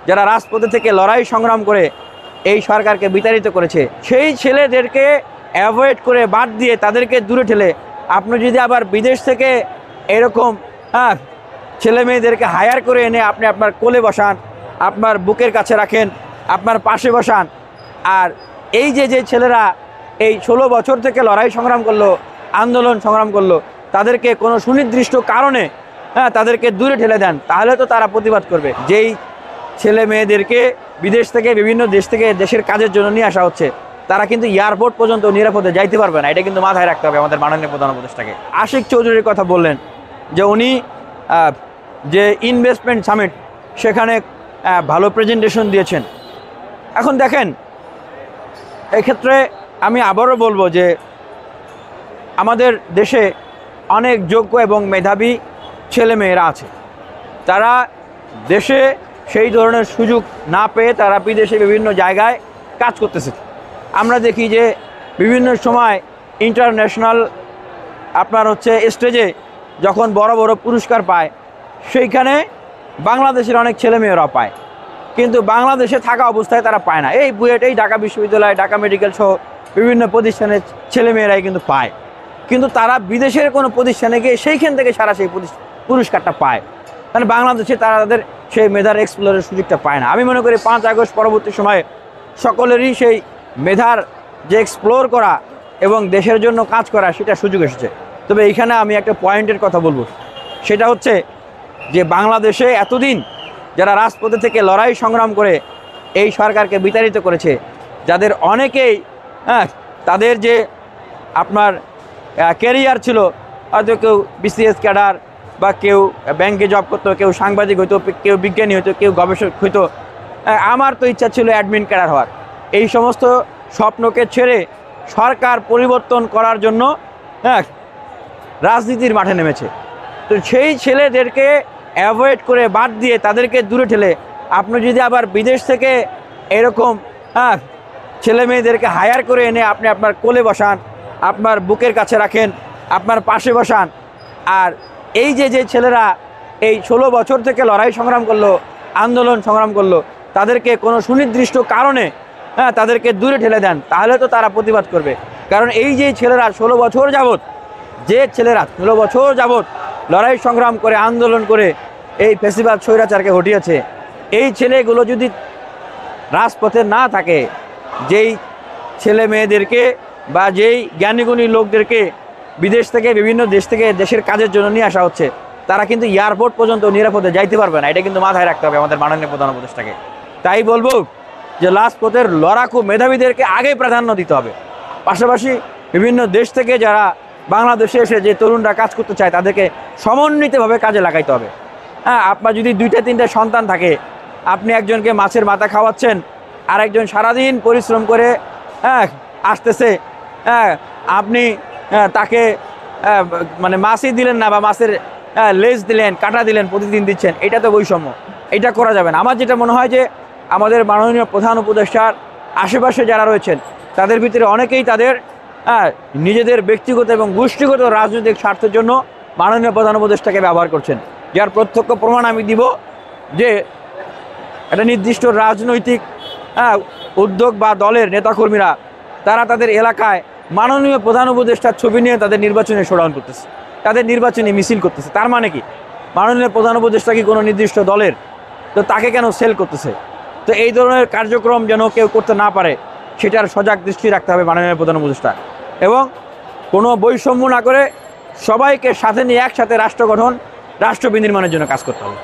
যারা রাজপথে থেকে লড়াই সংগ্রাম করে এই সরকারকে বিতাড়িত করেছে, সেই ছেলেদেরকে অ্যাভয়েড করে বাদ দিয়ে তাদেরকে দূরে ঠেলে আপনি যদি আবার বিদেশ থেকে এরকম ছেলে মেয়েদেরকে হায়ার করে এনে আপনি আপনার কোলে বসান, আপনার বুকের কাছে রাখেন, আপনার পাশে বসান, আর এই যে ছেলেরা এই 16 বছর থেকে লড়াই সংগ্রাম করলো, আন্দোলন সংগ্রাম করলো, তাদেরকে কোনো সুনির্দিষ্ট কারণে তাদেরকে দূরে ঠেলে দেন, তাহলে তো তারা প্রতিবাদ করবে। যেই ছেলে মেয়েদেরকে বিদেশ থেকে বিভিন্ন দেশ থেকে দেশের কাজের জন্য নিয়ে আসা হচ্ছে, তারা কিন্তু এয়ারপোর্ট পর্যন্ত নিরাপদে যাইতে পারবে না। এটা কিন্তু মাথায় রাখতে হবে আমাদের মাননীয় প্রধান উপদেষ্টাকে। আশিক চৌধুরীর কথা বললেন যে উনি যে ইনভেস্টমেন্ট সামিট সেখানে ভালো প্রেজেন্টেশন দিয়েছেন। এখন দেখেন, এক্ষেত্রে আমি আবারও বলবো যে আমাদের দেশে অনেক যোগ্য এবং মেধাবী ছেলেমেয়েরা আছে, তারা দেশে সেই ধরনের সুযোগ না পেয়ে তারা বিদেশে বিভিন্ন জায়গায় কাজ করতেছে। আমরা দেখি যে বিভিন্ন সময় ইন্টারন্যাশনাল আপনার স্টেজে যখন বড় বড় পুরস্কার পায়, সেইখানে বাংলাদেশের অনেক ছেলেমেয়েরা পায়, কিন্তু বাংলাদেশে থাকা অবস্থায় তারা পায় না। এই বুয়েট, এই ঢাকা বিশ্ববিদ্যালয়, ঢাকা মেডিকেল সহ বিভিন্ন প্রতিষ্ঠানের ছেলেমেয়েরাই কিন্তু পায়, কিন্তু তারা বিদেশের কোনো প্রতিষ্ঠানে গিয়ে সেইখান থেকে সারা সেই পুরস্কারটা পায়। মানে বাংলাদেশে তারা তাদের সেই মেধার এক্সপ্লোরের সুযোগটা পায় না। আমি মনে করি 5 আগস্ট পরবর্তী সময়ে সকলেরই সেই মেধার যে এক্সপ্লোর করা এবং দেশের জন্য কাজ করা, সেটা সুযোগ এসেছে। তবে এইখানে আমি একটা পয়েন্টের কথা বলবো, সেটা হচ্ছে যে বাংলাদেশে এতদিন যারা রাজপথে থেকে লড়াই সংগ্রাম করে এই সরকারকে বিতাড়িত করেছে, যাদের অনেকেই তাদের যে আপনার ক্যারিয়ার ছিল, হয়তো কেউ বিসিএস ক্যাডার, বা কেউ ব্যাংকে জব করতো, কেউ সাংবাদিক হইতো, কেউ বিজ্ঞানী হইতো, কেউ গবেষক হইতো। আমার তো ইচ্ছা ছিল অ্যাডমিন ক্যাডার হওয়ার। এই সমস্ত স্বপ্নকে ছেড়ে সরকার পরিবর্তন করার জন্য রাজনীতির মাঠে নেমেছে। তো সেই ছেলেদেরকে অ্যাভয়েড করে বাদ দিয়ে তাদেরকে দূরে ঠেলে আপনি যদি আবার বিদেশ থেকে এরকম ছেলে মেয়েদেরকে হায়ার করে এনে আপনি আপনার কোলে বসান, আপনার বুকের কাছে রাখেন, আপনার পাশে বসান, আর এই যে ছেলেরা এই 16 বছর থেকে লড়াই সংগ্রাম করলো, আন্দোলন সংগ্রাম করলো, তাদেরকে কোনো সুনির্দিষ্ট কারণে তাদেরকে দূরে ঠেলে দেন, তাহলে তো তারা প্রতিবাদ করবে। কারণ এই যে ছেলেরা 16 বছর যাবৎ লড়াই সংগ্রাম করে, আন্দোলন করে এই ফ্যাসিবাদ স্বৈরাচারকে হটিয়েছে, এই ছেলেগুলো যদি রাজপথে না থাকে, যেই ছেলে মেয়েদেরকে বা যেই জ্ঞানীগুণী লোকদেরকে বিদেশ থেকে বিভিন্ন দেশ থেকে দেশের কাজের জন্য নিয়ে আসা হচ্ছে, তারা কিন্তু এয়ারপোর্ট পর্যন্ত নিরাপদে যাইতে পারবে না। এটা কিন্তু মাথায় রাখতে হবে আমাদের মাননীয় প্রধান উপদেষ্টাকে। তাই বলবো যে রাজপথের লড়াকু মেধাবীদেরকে আগেই প্রাধান্য দিতে হবে। পাশাপাশি বিভিন্ন দেশ থেকে যারা বাংলাদেশে এসে যে তরুণরা কাজ করতে চায়, তাদেরকে সমন্বিতভাবে কাজে লাগাইতে হবে। আপনার যদি 2-3টা সন্তান থাকে, আপনি একজনকে মাছের মাথা খাওয়াচ্ছেন, আরেকজন সারাদিন পরিশ্রম করে আসতেছে, আপনি তাকে মানে মাছই দিলেন না, বা মাছের লেজ দিলেন, কাঁটা দিলেন, প্রতিদিন দিচ্ছেন, এটা তো বৈষম্য। এটা করা যাবে না। আমার যেটা মনে হয় যে আমাদের মাননীয় প্রধান উপদেষ্টার আশেপাশে যারা রয়েছেন, তাদের ভিতরে অনেকেই তাদের নিজেদের ব্যক্তিগত এবং গোষ্ঠীগত রাজনৈতিক স্বার্থের জন্য মাননীয় প্রধান উপদেষ্টাকে ব্যবহার করছেন, যার প্রত্যক্ষ প্রমাণ আমি দিব যে একটা নির্দিষ্ট রাজনৈতিক উদ্যোগ বা দলের নেতাকর্মীরা তারা তাদের এলাকায় মাননীয় প্রধান উপদেষ্টার ছবি নিয়ে তাদের নির্বাচনী শোডাউন করতেছে, তাদের নির্বাচনী মিছিল করতেছে। তার মানে কি, মাননীয় প্রধান উপদেষ্টা কি কোনো নির্দিষ্ট দলের? তো তাকে কেন সেল করতেছে? তো এই ধরনের কার্যক্রম যেন কেউ করতে না পারে, সেটার সজাগ দৃষ্টি রাখতে হবে মাননীয় প্রধান উপদেষ্টা, এবং কোনো বৈষম্য না করে সবাইকে সাথে নিয়ে একসাথে রাষ্ট্র গঠন, রাষ্ট্র বিনির্মাণের জন্য কাজ করতে হবে।